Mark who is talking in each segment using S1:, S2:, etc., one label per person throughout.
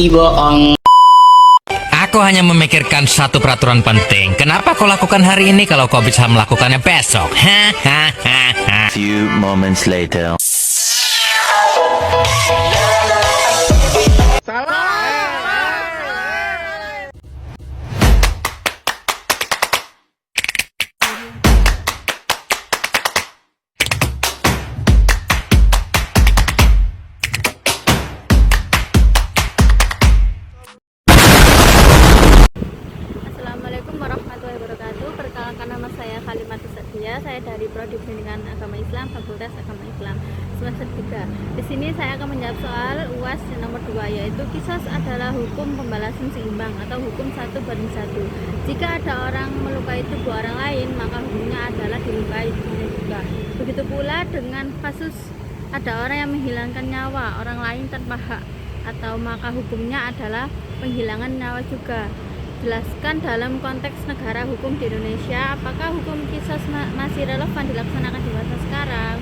S1: bohong.
S2: Aku hanya memikirkan satu peraturan penting. Kenapa kau lakukan hari ini kalau kau bisa melakukannya besok? Hahaha.
S3: Few moments later.
S4: Assalamualaikum warahmatullahi wabarakatuh. Perkenalkan, nama saya Kalimatus Sadia. Saya dari Prodi Pendidikan Agama Islam, Fakultas Agama Islam, semester 3. Di sini saya akan menjawab soal UAS yang nomor 2, yaitu qisas adalah hukum pembalasan seimbang atau hukum 1/1. Jika ada orang melukai tubuh orang lain, maka hukumnya adalah dilukai tubuhnya juga. Begitu pula dengan kasus ada orang yang menghilangkan nyawa orang lain tanpa hak, atau maka hukumnya adalah penghilangan nyawa juga. Jelaskan dalam konteks negara hukum di Indonesia, apakah hukum qisas masih relevan dilaksanakan di masa sekarang?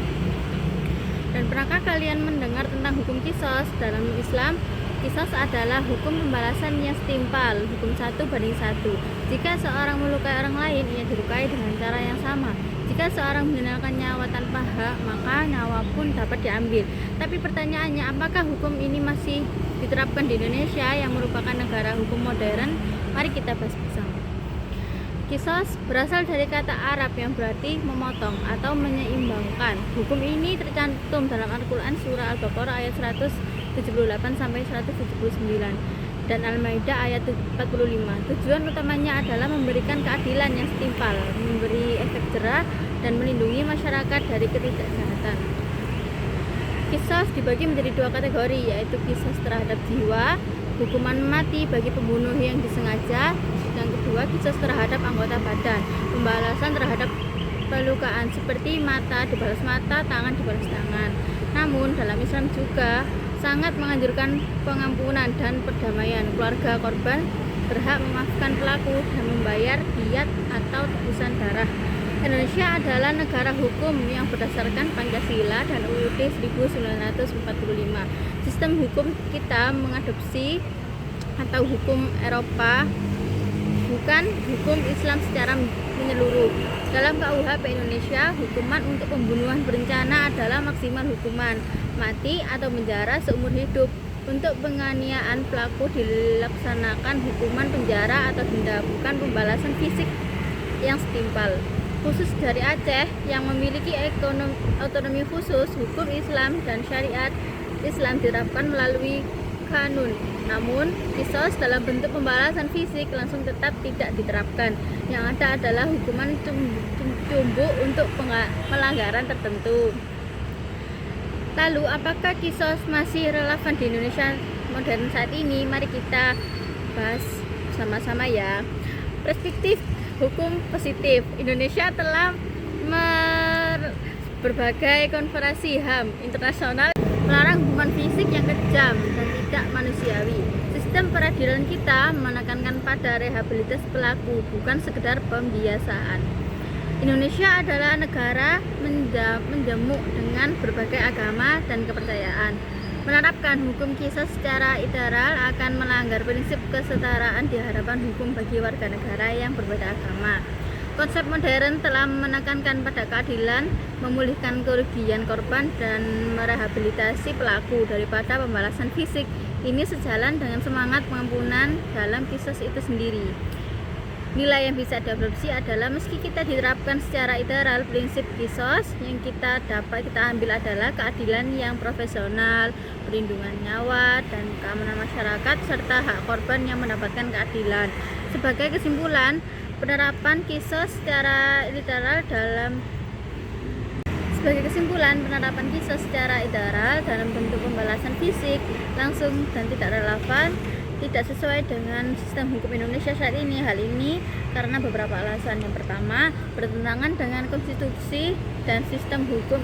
S4: Dan pernahkah kalian mendengar tentang hukum qisas? Dalam Islam, qisas adalah hukum pembalasan yang setimpal, hukum 1/1. Jika seorang melukai orang lain, ia dilukai dengan cara yang sama. Jika seorang menghilangkan nyawa tanpa hak, maka nyawa pun dapat diambil. Tapi pertanyaannya, apakah hukum ini masih diterapkan di Indonesia yang merupakan negara hukum modern? Mari kita bahas bersama. Qisas berasal dari kata Arab yang berarti memotong atau menyeimbangkan. Hukum ini tercantum dalam Al-Quran surah Al-Baqarah ayat 178 sampai 179 dan Al-Maidah ayat 45. Tujuan utamanya adalah memberikan keadilan yang setimpal, memberi efek jerah dan melindungi masyarakat dari ketidakjahatan. Qisas dibagi menjadi 2 kategori, yaitu qisas terhadap jiwa, hukuman mati bagi pembunuh yang disengaja. Yang kedua, qisas terhadap anggota badan, pembalasan terhadap pelukaan seperti mata dibalas mata, tangan dibalas tangan. Namun dalam Islam juga sangat menganjurkan pengampunan dan perdamaian. Keluarga korban berhak memaafkan pelaku dan membayar diyat atau tebusan darah. Indonesia adalah negara hukum yang berdasarkan Pancasila dan UUD 1945. Sistem hukum kita mengadopsi atau hukum Eropa, bukan hukum Islam secara menyeluruh. Dalam KUHP Indonesia, hukuman untuk pembunuhan berencana adalah maksimal hukuman mati atau penjara seumur hidup. Untuk penganiayaan pelaku dilaksanakan hukuman penjara atau denda, bukan pembalasan fisik yang setimpal. Khusus dari Aceh yang memiliki otonomi khusus, hukum Islam dan syariat Islam diterapkan melalui kanun. Namun, qisas dalam bentuk pembalasan fisik langsung tetap tidak diterapkan. Yang ada adalah hukuman cambuk untuk pelanggaran tertentu. Lalu, apakah qisas masih relevan di Indonesia modern saat ini? Mari kita bahas sama-sama ya. Perspektif hukum positif. Indonesia telah berbagai konferensi HAM internasional melarang hukuman fisik yang kejam dan tidak manusiawi. Sistem peradilan kita menekankan pada rehabilitas pelaku, bukan sekedar pembiasaan. Indonesia adalah negara menjamuk dengan berbagai agama dan kepercayaan. Menerapkan hukum qisas secara literal akan melanggar prinsip kesetaraan di hadapan hukum bagi warga negara yang berbeda agama. Konsep modern telah menekankan pada keadilan, memulihkan kerugian korban, dan merehabilitasi pelaku daripada pembalasan fisik. Ini sejalan dengan semangat pengampunan dalam qisas itu sendiri. Nilai yang bisa diadopsi adalah meski kita diterapkan secara literal, prinsip qisas yang kita ambil adalah keadilan yang profesional, perlindungan nyawa dan keamanan masyarakat, serta hak korban yang mendapatkan keadilan. Sebagai kesimpulan, penerapan qisas secara literal dalam bentuk pembalasan fisik langsung dan tidak relevan, tidak sesuai dengan sistem hukum Indonesia saat ini. Hal ini karena beberapa alasan. Yang pertama, bertentangan dengan konstitusi dan sistem hukum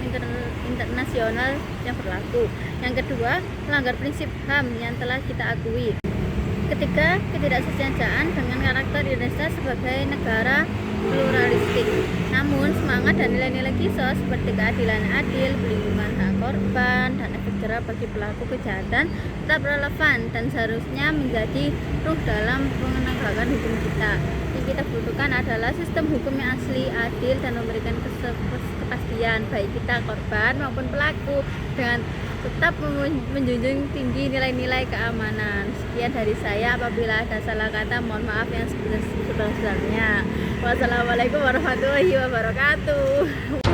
S4: internasional yang berlaku. Yang kedua, melanggar prinsip HAM yang telah kita akui. Ketiga, ketidaksesejahteraan dengan karakter Indonesia sebagai negara pluralistik. Namun semangat dan nilai-nilai kisah seperti keadilan adil, pelindungan hak korban, dan efek jerah bagi pelaku kejahatan tetap relevan dan seharusnya menjadi ruh dalam penegakan hukum kita. Yang kita butuhkan adalah sistem hukum yang asli, adil, dan memberikan kepastian baik kita korban maupun pelaku dengan tetap menjunjung tinggi nilai-nilai keamanan. Sekian dari saya, apabila ada salah kata mohon maaf yang sebesar-besarnya. Wassalamualaikum warahmatullahi wabarakatuh.